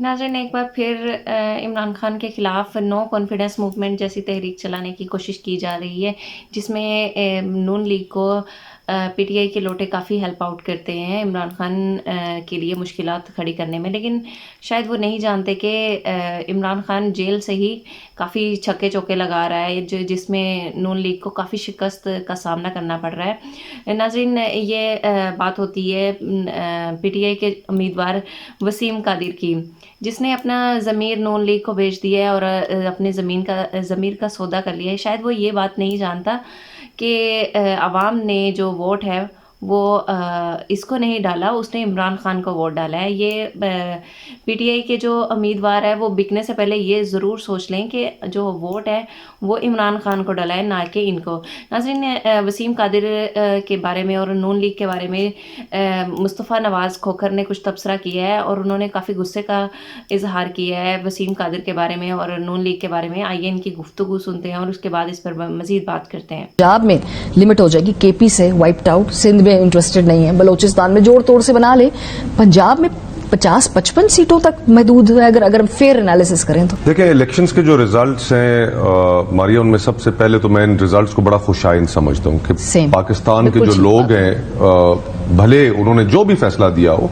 नाज़रीन, एक बार फिर इमरान खान के खिलाफ नो कॉन्फिडेंस मूवमेंट जैसी तहरीक चलाने की कोशिश की जा रही है, जिसमें नून लीग को पीटीआई के लोटे काफ़ी हेल्प आउट करते हैं इमरान खान के लिए मुश्किलात खड़ी करने में। लेकिन शायद वो नहीं जानते कि इमरान खान जेल से ही काफ़ी छक्के चौके लगा रहा है, जिसमें नून लीग को काफ़ी शिकस्त का सामना करना पड़ रहा है। नाज़रीन, ये बात होती है पीटीआई के उम्मीदवार वसीम कादिर की, जिसने अपना ज़मीर नून लीग को बेच दिया है और अपने ज़मीर का सौदा कर लिया है। शायद वो ये बात नहीं जानता कि अवाम ने जो वोट है वो इसको नहीं डाला, उसने इमरान खान को वोट डाला है। ये पीटीआई के जो उम्मीदवार है वो बिकने से पहले ये ज़रूर सोच लें कि जो वोट है वो इमरान खान को डाला है, ना कि इनको। नाज़रीन, वसीम कादिर के बारे में और नून लीग के बारे में मुस्तफ़ा नवाज़ खोखर ने कुछ तबसरा किया है और उन्होंने काफ़ी गुस्से का इजहार किया है वसीम कादिर के बारे में और नून लीग के बारे में। आइए इनकी गुफ्तगू सुनते हैं और उसके बाद इस पर मज़ीद बात करते हैं। पंजाब में लिमिट हो जाएगी, केपी से वाइप्ड आउट, सिंध में इंटरेस्टेड नहीं है, बलोचिस्तान में जोड़ तोड़ से बना ले, पंजाब में 50-55 सीटों तक महदूद है अगर फेयर एनालिसिस करें तो। देखिए, इलेक्शंस के जो रिजल्ट्स हैं मारिया, उनमें सबसे पहले तो मैं इन रिजल्ट्स को बड़ा खुशाइन समझता हूं कि पाकिस्तान के जो लोग हैं, भले उन्होंने जो भी फैसला दिया हो,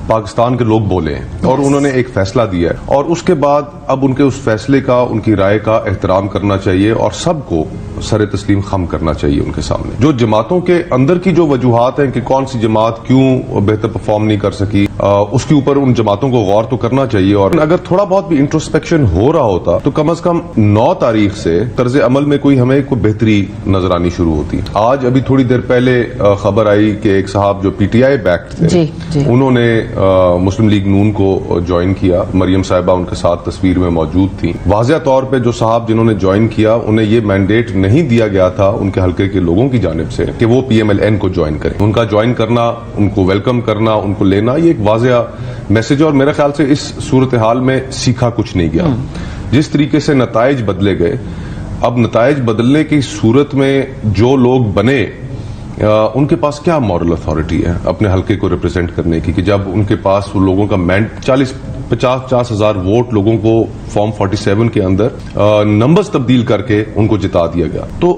पाकिस्तान के लोग बोले हैं और उन्होंने एक फैसला दिया है और उसके बाद अब उनके उस फैसले का, उनकी राय का एहतराम करना चाहिए और सबको सर तस्लीम खम करना चाहिए उनके सामने। जो जमातों के अंदर की जो वजूहात हैं कि कौन सी जमात क्यों बेहतर परफॉर्म नहीं कर सकी, उसके ऊपर उन जमातों को गौर तो करना चाहिए। और अगर थोड़ा बहुत भी इंट्रोस्पेक्शन हो रहा होता तो कम से कम 9 तारीख से तर्ज अमल में कोई हमें कोई बेहतरी नजर आनी शुरू होती। आज अभी थोड़ी देर पहले खबर आई कि एक साहब जो पीटीआई बैक्ड थे, उन्होंने मुस्लिम लीग नून को ज्वाइन किया। मरियम साहिबा उनके साथ तस्वीर में मौजूद थी। वाज़ेह तौर पे जो साहब जिन्होंने ज्वाइन किया, उन्हें ये मैंडेट नहीं दिया गया था उनके हल्के के लोगों की जानिब से कि वो पीएमएलएन को ज्वाइन करें। उनका ज्वाइन करना, उनको वेलकम करना, उनको लेना, ये एक वाज़ेह मैसेज और मेरे ख्याल से इस सूरत हाल में सीखा कुछ नहीं गया। जिस तरीके से नताइज बदले गए, अब नताइज बदलने की सूरत में जो लोग बने, उनके पास क्या मॉरल अथॉरिटी है अपने हल्के को रिप्रेजेंट करने की, कि जब उनके पास वो लोगों का 50 हजार वोट लोगों को फॉर्म 47 के अंदर नंबर्स तब्दील करके उनको जिता दिया गया। तो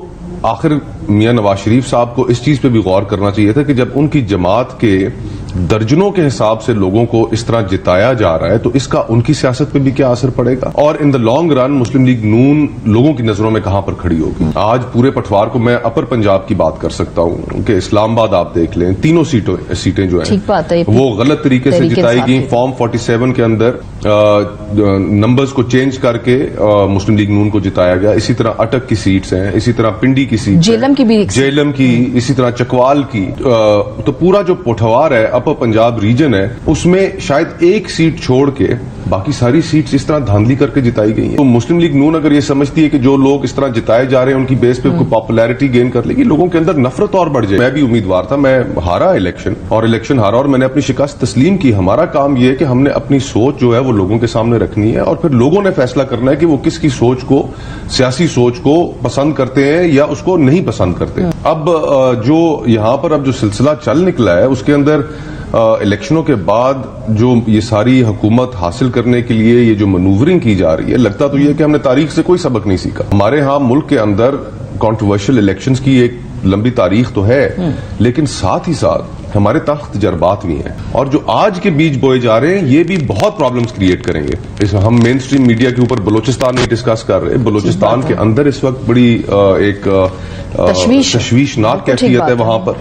आखिर मियां नवाज शरीफ साहब को इस चीज पे भी गौर करना चाहिए था कि जब उनकी जमात के दर्जनों के हिसाब से लोगों को इस तरह जिताया जा रहा है तो इसका उनकी सियासत पे भी क्या असर पड़ेगा और in the long run Muslim League Noon लोगों की नजरों में कहां पर खड़ी होगी। आज पूरे पठवार को मैं अपर पंजाब की बात कर सकता हूं कि इस्लामाबाद आप देख लें, तीनों सीटें जो हैं वो गलत तरीके से जिताई गई। फॉर्म 47 के अंदर नंबर्स को चेंज करके मुस्लिम लीग नून को जिताया गया। इसी तरह अटक की सीट्स हैं, इसी तरह पिंडी की सीट, जेलम की, इसी तरह चकवाल की। तो पूरा जो पठवार है, अपर पंजाब रीजन है, उसमें शायद एक सीट छोड़ के बाकी सारी सीट्स इस तरह धांधली करके जिताई गई हैं। तो मुस्लिम लीग नून अगर ये समझती है कि जो लोग इस तरह जिताए जा रहे हैं उनकी बेस पे पॉपुलैरिटी गेन कर लेगी, लोगों के अंदर नफरत और बढ़ जाए। मैं भी उम्मीदवार था, मैं हारा इलेक्शन हारा और मैंने अपनी शिकस्त तस्लीम की। हमारा काम यह है कि हमने अपनी सोच जो है वो लोगों के सामने रखनी है और फिर लोगों ने फैसला करना है कि वो किसकी सोच को, सियासी सोच को पसंद करते हैं या उसको नहीं पसंद करते। अब जो यहां पर अब जो सिलसिला चल निकला है उसके अंदर इलेक्शनों के बाद जो ये सारी हुकूमत हासिल करने के लिए ये जो मनूवरिंग की जा रही है, लगता तो ये कि हमने तारीख से कोई सबक नहीं सीखा। हमारे यहाँ मुल्क के अंदर कॉन्ट्रोवर्शियल इलेक्शंस की एक लंबी तारीख तो है, लेकिन साथ ही साथ हमारे तख्त तजर्बात भी हैं और जो आज के बीज बोए जा रहे हैं ये भी बहुत प्रॉब्लम्स क्रिएट करेंगे। हम मेन स्ट्रीम मीडिया के ऊपर बलोचिस्तान में डिस्कस कर रहे हैं। बलोचिस्तान के अंदर इस वक्त बड़ी एक तशवीशनाक कैफियत है वहां पर।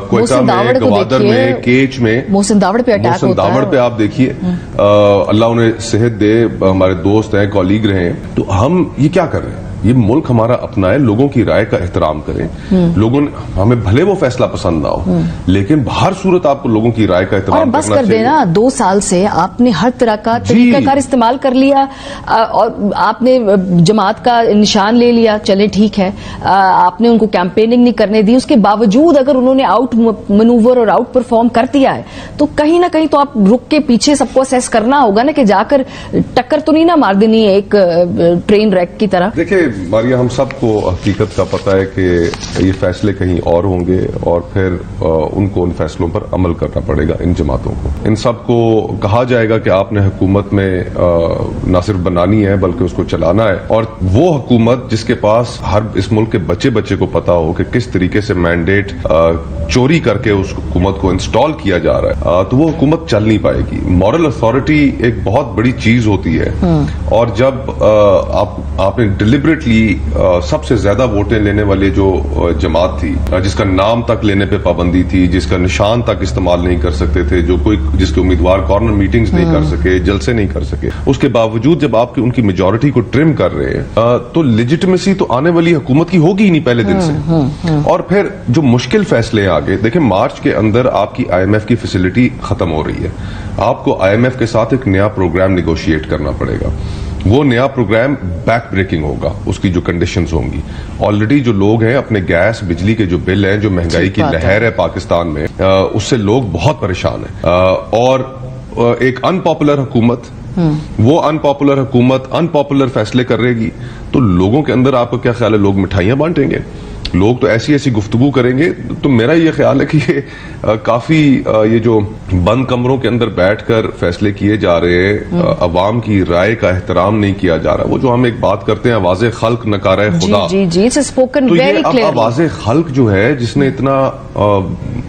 कोयटा में, गवादर में, केच में, मोहसिन दावड़ पे आप देखिए, अल्लाह उन्हें सेहत दे, हमारे दोस्त हैं, कॉलीग रहे हैं। तो हम ये क्या कर रहे हैं? ये मुल्क हमारा अपना है, लोगों की राय का एहतराम करें। लोगों हमें भले वो फैसला पसंद ना हो, लेकिन हर सूरत आपको लोगों की राय का एहतराम बस कर देना। 2 साल से आपने हर तरह का तरीकाकार इस्तेमाल कर लिया और आपने जमात का निशान ले लिया, चले ठीक है, आपने उनको कैंपेनिंग नहीं करने दी। उसके बावजूद अगर उन्होंने आउट मनूवर और आउट परफॉर्म कर दिया है तो कहीं ना कहीं तो आप रुक के पीछे सबको असेस करना होगा ना, कि जाकर टक्कर तो नहीं ना मार देनी है एक ट्रेन रैक की तरह। देखिए, मारिया, हम सबको हकीकत का पता है कि ये फैसले कहीं और होंगे और फिर उनको उन फैसलों पर अमल करना पड़ेगा इन जमातों को। इन सबको कहा जाएगा कि आपने हुकूमत में ना सिर्फ बनानी है बल्कि उसको चलाना है, और वो हुकूमत जिसके पास हर इस मुल्क के बच्चे बच्चे को पता हो कि किस तरीके से मैंडेट चोरी करके उस हुकूमत को इंस्टॉल किया जा रहा है, तो वो हुकूमत चल नहीं पाएगी। मॉरल अथॉरिटी एक बहुत बड़ी चीज होती है, और जब आपने डिलिबरेटली सबसे ज्यादा वोटें लेने वाले जो जमात थी, जिसका नाम तक लेने पे पाबंदी थी, जिसका निशान तक इस्तेमाल नहीं कर सकते थे, जिसके उम्मीदवार कॉर्नर मीटिंग्स नहीं कर सके, जलसे नहीं कर सके, उसके बावजूद जब आपकी उनकी मेजॉरिटी को ट्रिम कर रहे हैं, तो लेजिटिमेसी तो आने वाली हुकूमत की होगी ही नहीं पहले दिन से। और फिर जो मुश्किल फैसले आगे देखें, मार्च के अंदर आपकी IMF की फैसिलिटी खत्म हो रही है, आपको IMF के साथ एक नया प्रोग्राम निगोशिएट करना पड़ेगा। वो नया प्रोग्राम बैक ब्रेकिंग होगा, उसकी जो कंडीशंस होंगी। ऑलरेडी जो लोग हैं अपने गैस बिजली के जो बिल हैं, जो महंगाई की लहर है पाकिस्तान में, उससे लोग बहुत परेशान हैं। और एक अनपॉपुलर हुकूमत, वो अनपॉपुलर हुकूमत अनपॉपुलर फैसले करेगी, तो लोगों के अंदर आपको क्या ख्याल है, लोग मिठाइयां बांटेंगे, लोग तो ऐसी ऐसी गुफ्तगू करेंगे। तो मेरा ये ख्याल है कि ये काफी ये जो बंद कमरों के अंदर बैठकर फैसले किए जा रहे हैं, अवाम की राय का एहतराम नहीं किया जा रहा। वो जो हम एक बात करते हैं आवाज़े खल्क नकारे खुदा, जी, स्पोकन तो वेरी ये अब आवाज़े खल्क जो है, जिसने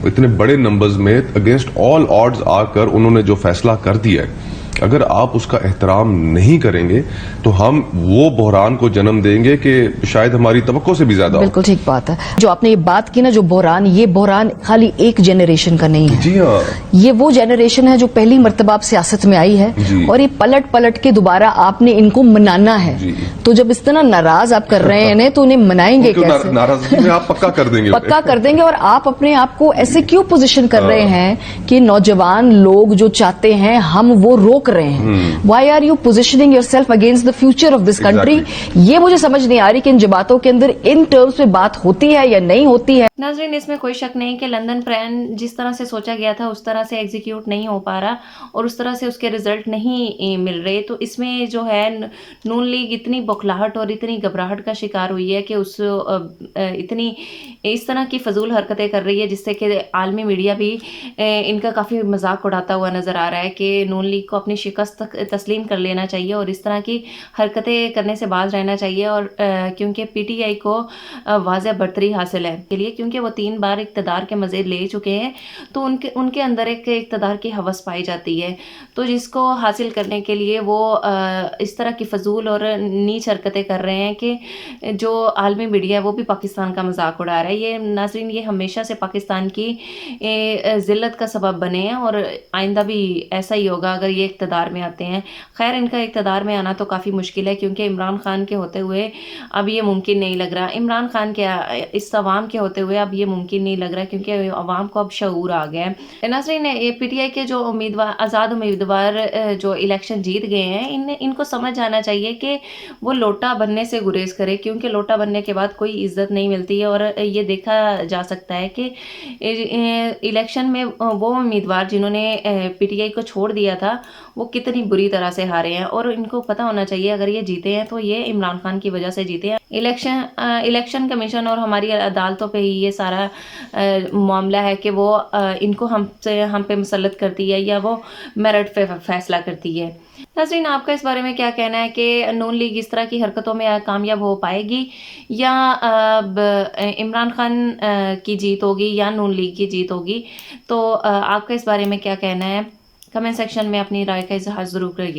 इतने बड़े नंबर्स में अगेंस्ट ऑल ऑड्स आकर उन्होंने जो फैसला कर दिया है, अगर आप उसका एहतराम नहीं करेंगे तो हम वो बहरान को जन्म देंगे कि शायद हमारी तवक्को से भी ज्यादा। बिल्कुल ठीक बात है जो आपने ये बात की ना, जो बहरान, ये बहरान खाली एक जनरेशन का नहीं है। जी हाँ, ये वो जनरेशन है जो पहली मर्तबा सियासत में आई है, और ये पलट पलट के दोबारा आपने इनको मनाना है। तो जब इस तरह नाराज आप कर रहे हैं तो उन्हें मनाएंगे कैसे? नाराजगी में आप पक्का कर देंगे, पक्का कर देंगे। और आप अपने आप को ऐसे क्यों पोजीशन कर रहे हैं कि नौजवान लोग जो चाहते हैं हम वो रोक रहे हैं? Why are you positioning yourself against the future of this country? ये मुझे समझ नहीं आ रही कि इन जमातों के अंदर इन टर्म्स में बात होती है या नहीं होती है। नाज़रीन, इसमें कोई शक नहीं कि लंदन प्लान जिस तरह से सोचा गया था उस तरह से एग्जीक्यूट नहीं हो पा रहा और उस तरह से उसके रिजल्ट नहीं मिल रहे। तो इसमें जो है नून लीग इतनी बौखलाहट और इतनी घबराहट का शिकार हुई है कि उस इतनी इस तरह की फजूल हरकतें कर रही है जिससे कि आलमी मीडिया भी इनका काफ़ी मजाक उड़ाता हुआ नज़र आ रहा है कि नून लीग को अपनी शिकस्त तस्लीम कर लेना चाहिए और इस तरह की हरकतें करने से बाज रहना चाहिए। और क्योंकि PTI को वाज़ेह बढ़तरी हासिल है के लिए, क्योंकि वो 3 बार इक़्तिदार के मज़े ले चुके हैं, तो उनके अंदर एक इक़्तिदार की हवस पाई जाती है। तो जिसको हासिल करने के लिए वो इस तरह की फजूल और नीच हरकतें कर रहे हैं कि जो आलमी मीडिया है वो भी पाकिस्तान का मजाक उड़ा रहा है। ये नाज़रीन, ये हमेशा से पाकिस्तान की ज़िल्लत का सबब बने हैं और आइंदा भी ऐसा ही होगा अगर ये इक़्तिदार में आते हैं। खैर, इनका इक़्तिदार में आना तो काफ़ी मुश्किल है क्योंकि इमरान खान के होते हुए अब ये मुमकिन नहीं लग रहा। इमरान खान के इस अवाम के होते हुए अब ये मुमकिन नहीं लग रहा क्योंकि अवाम को अब शऊर आ गया है। नाज़रीन, PTI के जो उम्मीदवार, आज़ाद उम्मीदवार जो इलेक्शन जीत गए हैं, इनको समझ आना चाहिए कि वो लोटा बनने से गुरेज करे, क्योंकि लोटा बनने के बाद कोई इज्जत नहीं मिलती है। और ये देखा जा सकता है कि इलेक्शन में वो उम्मीदवार जिन्होंने PTI को छोड़ दिया था वो कितनी बुरी तरह से हारे हैं। और इनको पता होना चाहिए अगर ये जीते हैं तो ये इमरान खान की वजह से जीते हैं। इलेक्शन कमीशन और हमारी अदालतों पे ही ये सारा मामला है कि वो इनको हम पे मुसल्लत करती है या वो मेरिट पे फैसला करती है। नाज़रीन, आपका इस बारे में क्या कहना है कि नून लीग इस तरह की हरकतों में कामयाब हो पाएगी या इमरान खान की जीत होगी या नून लीग की जीत होगी? तो आपका इस बारे में क्या कहना है? कमेंट सेक्शन में अपनी राय का इजहार ज़रूर करिए।